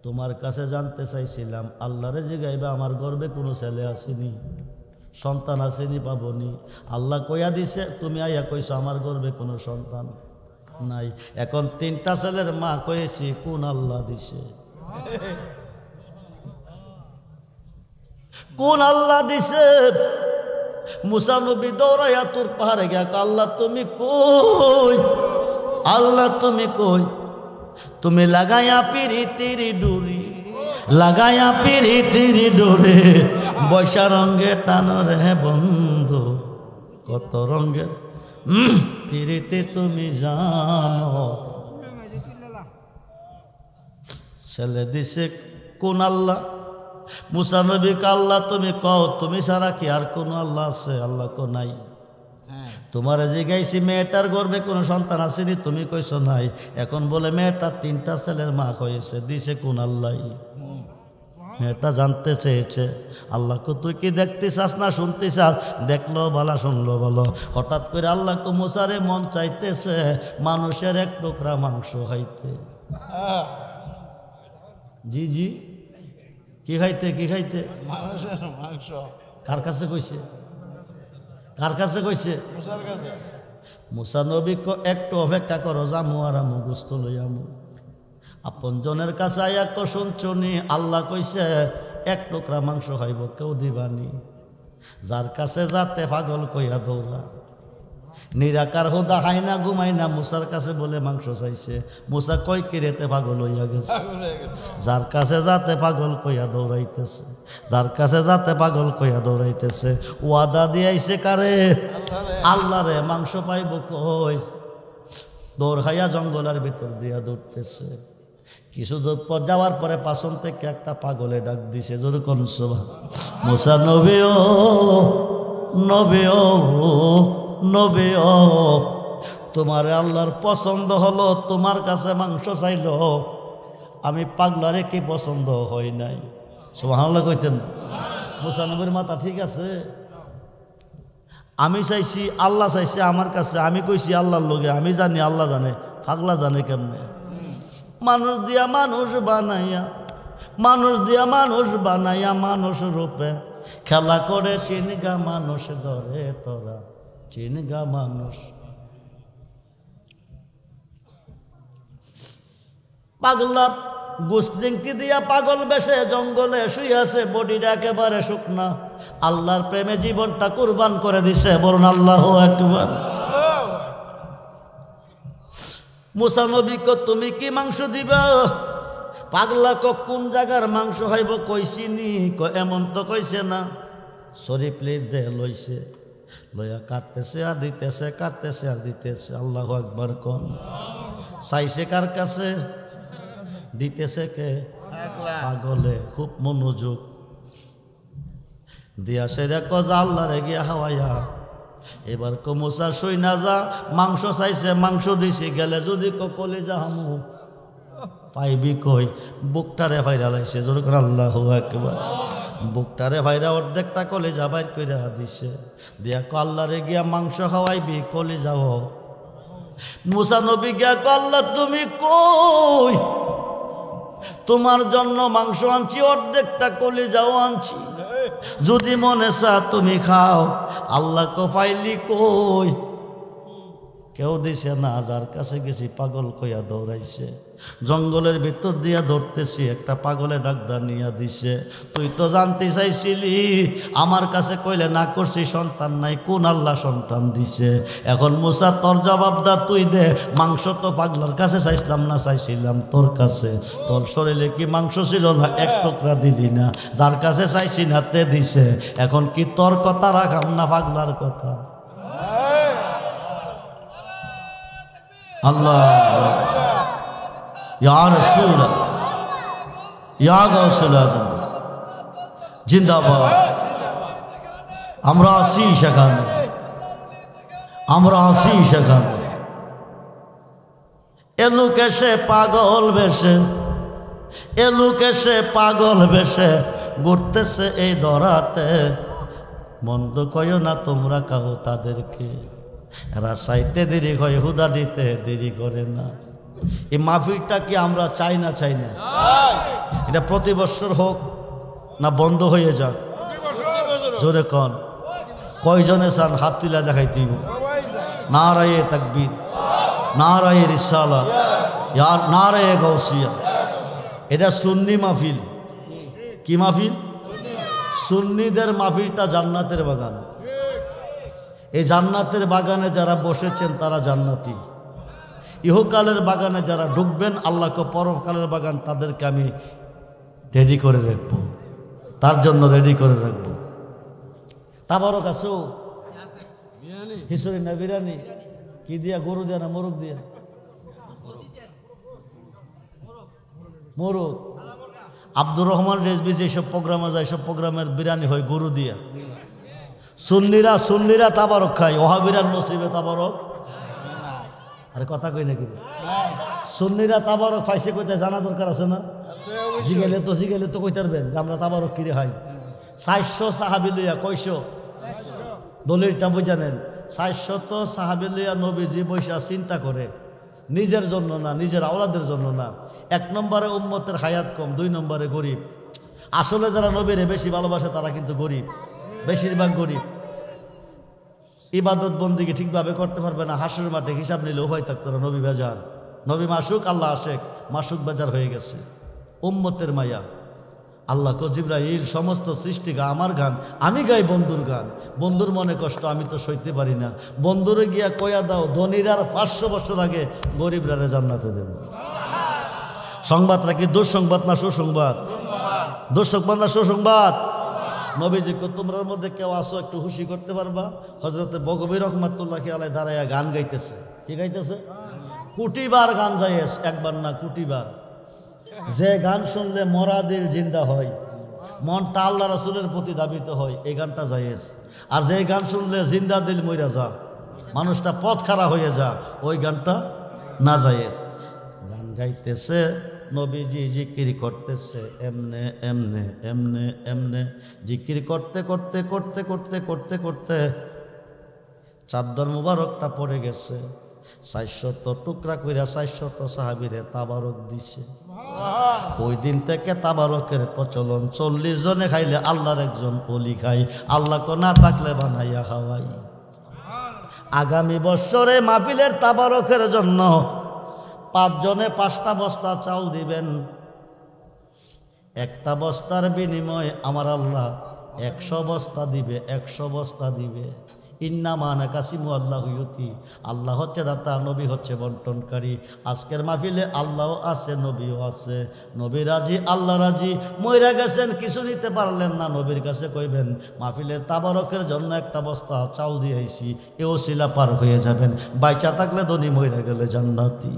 তোমার কাছে জানতে চাইছিলাম, আল্লাহরে জিগাইবা আমার গর্বে কোনো ছেলে আসেনি, সন্তান আসেনি, পাবনি। আল্লাহ কইয়া দিছে, তুমি আইয়া কইছো আমার গর্বে কোনো সন্তান নাই। এখন 3টা ছেলের মা কয়েছি, কোন আল্লাহ দিছে? কোন আল্লাহ দিছে? মুসা নবী দৌড়াইয়া তোর পাহাড়ে গিয়া আল্লাহ তুমি কই? আল্লাহ তুমি কই? তুমি লাগাইয়া পিরিতির ডুরি, লাগাইয়া পিরিতির ডোরে, বৈশা রঙে টানো রে বন্ধু, কত রঙের পিরিতি তুমি জানো। ছেলে দিছে কোন আল্লাহ? মুসা নবীকে আল্লাহ তুমি কও তুমি ছাড়া কি আর কোনো আল্লাহ আছে? আল্লাহ কো নাই। তোমার জিজ্ঞাসি মেয়েটার গর্ভে কোনো সন্তান আসেনি, তুমি কইছো নাই। এখন বলে মেয়েটা 3টা ছেলের মা হয়েছে, দিছে কোন আল্লাহ? মেয়েটা জানতে চেয়েছে আল্লাহকে তুই কি দেখতে চাস না শুনতে চাস? দেখলো বালা, শুনলো বলো। হঠাৎ করে আল্লাহকে মুসারে মন চাইতেছে মানুষের এক টুকরা মাংস খাইতে। জি জি, কি খাইতে? কি খাইতে? মানুষের মাংস। কার কাছে কইছে? কার কাছে কইছে? মুসার কাছে। মুসা নবী একটু অপেক্ষা করো, যামু আর আমু গোস্ত লইয়ামু। আপন জনের কাছে আয়া শুনছনি আল্লাহ কইছে এক টুকরা মাংস খাইব, কেউ দিবানি। যার কাছে যাতে পাগল কইয়া দৌড়া। নিরাকার হুদা খাই না ঘুমাই না, মুসার কাছে বলে মাংস চাইছে। মুসা কই কিরেতে পাগল হইয়া গেছে। যার কাছে যাতে পাগল কইয়া দৌড়াইতেছে, যার কাছে যাতে পাগল কইয়া দৌড়াইতেছে। ওয়াদা দিয়াইছে কারে? আল্লাহ রে। মাংস পাইব কই? দৌড় খাইয়া জঙ্গলের ভিতর দিয়া দৌড়তেছে। কিছু দূর পর যাওয়ার পরে পাছন থেকে একটা পাগলে ডাক দিছে, জোরে কোন সুবহানাল্লাহ। মুসা নবী ও নবী ও নবী ও, তোমার আল্লাহর পছন্দ হলো, তোমার কাছে মাংস চাইল। আমি পাগলারে কি পছন্দ হয় নাই? সুবহানাল্লাহ কইতেন। মুসা নবীর মাথা ঠিক আছে? আমি চাইছি, আল্লাহ চাইছে আমার কাছে, আমি কইছি আল্লাহর লগে। আমি জানি আল্লাহ জানে, পাগলা জানে কেমনে? মানুষ দিয়া মানুষ বানাইয়া, মানুষ দিয়া মানুষ বানাইয়া মানুষ রূপে খেলা করে চিনগা মানুষ ধরে তোরা, চিনগা মানুষ। পাগলা গুস্তিংটি দিয়া পাগল বেশে জঙ্গলে শুইয়াছে, বডিটা একেবারে শুকনা। আল্লাহর প্রেমে জীবনটা কুরবান করে দিছে। বলুন আল্লাহু আকবার। মুসা নবী কো তুমি কি মাংস দিবা? পাগলা কো কোন জায়গার মাংস হইব কইছিনি? এমন তো কইছে না। সরি প্লেট দে লইছে, লইয়া কাটতেছে আর দিতেছে, কাটতেছে আর দিতেছে। আল্লাহু আকবার কোন। চাইছে কার কাছে? দিতেছে কে? পাগলে। খুব মনোযোগ দিয়া সেরা কজা আল্লাহ রে গিয়া হাওয়াইয়া। এবার কো মুসা সই না যা, মাংস চাইছে মাংস দিছি, গেলে যদি কলিজা হামু পাইবি কই? বুকটারে ভাইরা লাইছে, জোর করে আল্লাহু আকবার। বুকটারে ভাইরা অর্ধেকটা কলিজা বাইর কইরা দিছে, দিয়া কো আল্লাহ রে গিয়া মাংস খাওয়াইবি, কলিজাও। মুসা নবী গিয়া কো আল্লাহ তুমি কই? তোমার জন্য মাংস আনছি, অর্ধেকটা কলিজাও আনছি, যদি মনে চা তুমি খাও। আল্লাহ কো ফাইলি কই? কেউ দিছে না। যার কাছে গেছি পাগল কইয়া দৌড়াইছে। জঙ্গলের ভিতর দিয়া ধরতেছি, একটা পাগলে ডাকদার নিয়া দিছে। তুই তো জানতে চাইছিলি, আমার কাছে কইলে না করছি সন্তান নাই, কোন আল্লাহ সন্তান দিছে? এখন মুসা তোর জবাবটা তুই দে। মাংস তো পাগলার কাছে চাইছিলাম না, চাইছিলাম তোর কাছে। তোর শরীরে কি মাংস ছিল না? এক টুকরা দিলি না। যার কাছে চাইছি না তে দিছে। এখন কি তোর কথা রাখাম না পাগলার কথা? আল্লাহ ইয়া রাসূলুল্লাহ, ইয়া গাউসুল আজম জিন্দাবাদ। আমরা আছি সেখানে, আমরা আছি সেখানে। এলুক এসে পাগল বেশে, এলুক এসে পাগল বেশে ঘুরতেছে এই ধরাতে। মন্দ কয়ো না তোমরা কাহো তাদেরকে, এরা চাইতে দেরি হয়, হুদা দিতে দেরি করে না। এই মাহফিলটা কি আমরা চাই না? চাই না? এটা প্রতি বছর হোক না বন্ধ হয়ে যাক? জোরে কন। কয়জনে চান? হাত তুলা দেখাই তুইব। নারায়ে তাকবীর, নারায়ে রিসালাত, ইয়ার নারায়ে গাউসিয়া। এটা সুন্নি মাহফিল। কি মাহফিল? সুন্নিদের মাহফিলটা জান্নাতের বাগান। এই জান্নাতের বাগানে যারা বসেছেন তারা জান্নাতি। ইহকালের বাগানে যারা ঢুকবেন, আল্লাহকে পরকালের বাগান তাদেরকে আমি রেডি করে রাখবো, তার জন্য রেডি করে রাখবো। তাবারক আছো? খিচুড়ি না বিরিয়ানি? কি দিয়া? গরু দিয়া না মোরগ দিয়া? মোরগ। আব্দুর রহমান রেজবি যেসব প্রোগ্রামে যায় সব প্রোগ্রামের বিরিয়ানি হয় গরু দিয়া। সুন্নিরা তাবারক খায়, ওহাবিরার নসিবে তাবারক। আরে কথা কই নাকি? সুন্নিরা তাবারক পাইছে কইতে জানা দরকার আছে না? জিগেলে তো কইতে পারবেন যে আমরা তাবারক কিরে খাই। 400 সাহাবী লইয়া কয়শো দলিলটা বুঝানেন। 400 সাহাবী লইয়া নবীজি বৈশা চিন্তা করে, নিজের জন্য না, নিজের আওলাদের জন্য না। 1 নম্বরে উম্মতের হায়াত কম, 2 নম্বরে গরিব। আসলে যারা নবীরে বেশি ভালোবাসে তারা কিন্তু গরিব, বেশিরভাগ গরিব। ইবাদত বন্দিকে ঠিকভাবে করতে পারবে না, হাসুর মাঠে হিসাব নিলে উভয় থাকতো না। নবী বেজার, নবী মাসুক, আল্লাহ আশেক, মাসুক বেজার হয়ে গেছে। উম্মতের মায়া। আল্লাহ কো জিবরাইল সমস্ত সৃষ্টি গা আমার গান, আমি গাই বন্ধুর গান। বন্ধুর মনে কষ্ট আমি তো সইতে পারি না। বন্ধুরে গিয়া কয়া দাও ধনীর আর 500 বছর আগে গরিবরা জান্নাতে দেব। সংবাদটা কি দুঃসংবাদ না সুসংবাদ? দুঃসংবাদ না সুসংবাদ? নবীজি কো তোমরার মধ্যে কেউ আসো একটু খুশি করতে পারবা? হযরতে বগবী রহমাতুল্লাহ আলাইহি দাঁড়াইয়া গান গাইতেছে। কি গাইতেছে? কোটিবার গান যাইয়েস, একবার না কোটিবার। যে গান শুনলে মরা দিল জিন্দা হয়, মনটা আল্লাহ রাসূলের প্রতি ধাবিত হয়, এই গানটা যাইয়েস। আর যে গান শুনলে জিন্দা দিল মইরা যা, মানুষটা পথ খারাপ হয়ে যা, ওই গানটা না যাইয়েস। গান গাইতেছে নবীজি, জিকির করতেছে এমনে এমনে এমনে এমনে, জিকির করতে করতে করতে করতে করতে করতে চাদর মুবারকটা পড়ে গেছে। 400 টুকরা কইরা 400 সাহাবীরে তাবারক দিছে। ওই দিন থেকে তাবারকের প্রচলন। 40 জনে খাইলে আল্লাহর একজন ওলি খাই, আল্লাহ কো না থাকলে বানাইয়া খাওয়াই। আগামী বছরে মাহফিলের তাবারকের জন্য 5 জনে 5টা বস্তা চাউল দিবেন। একটা বস্তার বিনিময়ে আমার আল্লাহ 100 বস্তা দিবে, 100 বস্তা দিবে। ইন্নামা আনা কাসিমু আল্লাহু ইউতি। আল্লাহ হচ্ছে দাতা, নবী হচ্ছে বন্টনকারী। আজকের মাহফিলে আল্লাহও আছে, নবীও আছে। নবী রাজি, আল্লাহ রাজি। মইরা গেছেন, কিছু নিতে পারলেন না, নবীর কাছে কইবেন মাহফিলের তাবারকের জন্য একটা বস্তা চাউল দিয়ে আইছি, এও শিলা পার হয়ে যাবেন। বাইচা থাকলে ধনী, মইরা গেলে জান্নাতি।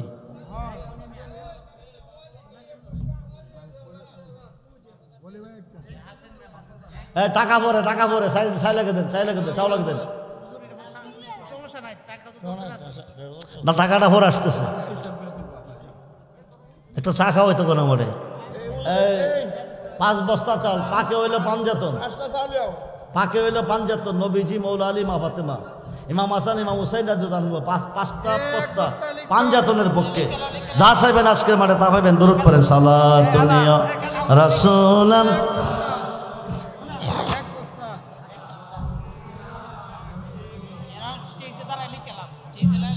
টাকা পরে চাই লাগে দেন, চাউল লাগে দেন না, টাকাটা ভরে আসতেছে। একটা চা খাওয়াই তো কোনো মরে। 5 বস্তা চাল, পাকে হইলো পাঞ্জাতন, পাকে হইলো পাঞ্জাতন। নবীজি, মৌলা আলী, মা ফাতেমা, ইমাম হাসান, ইমাম হুসাইন রাদিয়াল্লাহু আনহু 5টা বস্তা পাঞ্জাতনের পক্ষে যা চাইবেন আজকের মাঠে তা পাবেন। দরুদ পড়েন সালাতুন ইয়া রাসূলান।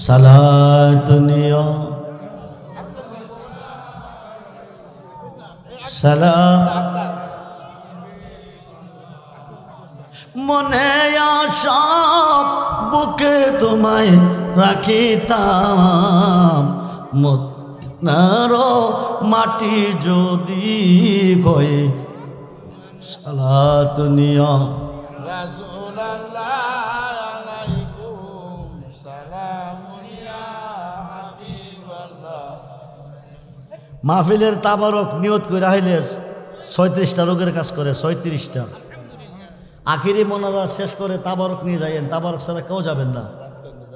সালাতুন ইয়া সালাম। মনে আশা বুকে তোমায় রাখিতাম, মদিনার মাটি যদি গয়ে। সালাতুন ইয়া রাসূলুল্লাহ আলাইকুম সালামুন ইয়া হাবিবাল্লাহ। মাহফিলের তাবারক নিয়ত করে আইলে 36টা রোগের কাজ করে, 36টা। আখিরি মোনাজাত শেষ করে তাবারক নিয়ে যাইয়েন, তাবারক ছাড়া কেউ যাবেন না।